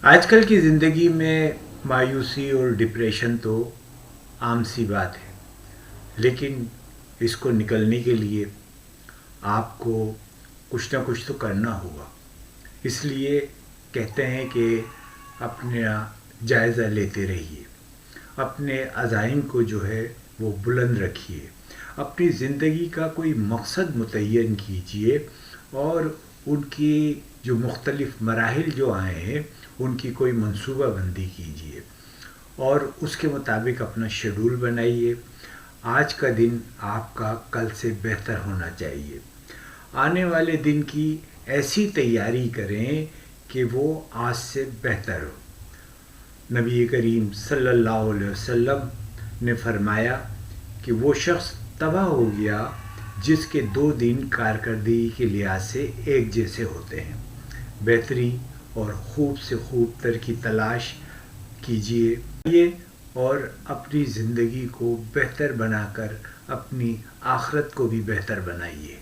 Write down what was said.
آج کل کی زندگی میں مایوسی اور ڈپریشن تو عام سی بات ہے، لیکن اس کو نکلنے کے لیے آپ کو کچھ نہ کچھ تو کرنا ہوگا۔ اس لیے کہتے ہیں کہ اپنا جائزہ لیتے رہیے، اپنے عزائم کو جو ہے وہ بلند رکھیے، اپنی زندگی کا کوئی مقصد متعین کیجیے اور ان کی جو مختلف مراحل جو آئے ہیں ان کی کوئی منصوبہ بندی کیجیے اور اس کے مطابق اپنا شیڈول بنائیے۔ آج کا دن آپ کا کل سے بہتر ہونا چاہیے۔ آنے والے دن کی ایسی تیاری کریں کہ وہ آج سے بہتر ہو۔ نبی کریم صلی اللہ علیہ وسلم نے فرمایا کہ وہ شخص تباہ ہو گیا جس کے 2 دن کارکردگی کے لحاظ سے ایک جیسے ہوتے ہیں۔ بہتری اور خوب سے خوب تر کی تلاش کیجیے اور اپنی زندگی کو بہتر بنا کر اپنی آخرت کو بھی بہتر بنائیے۔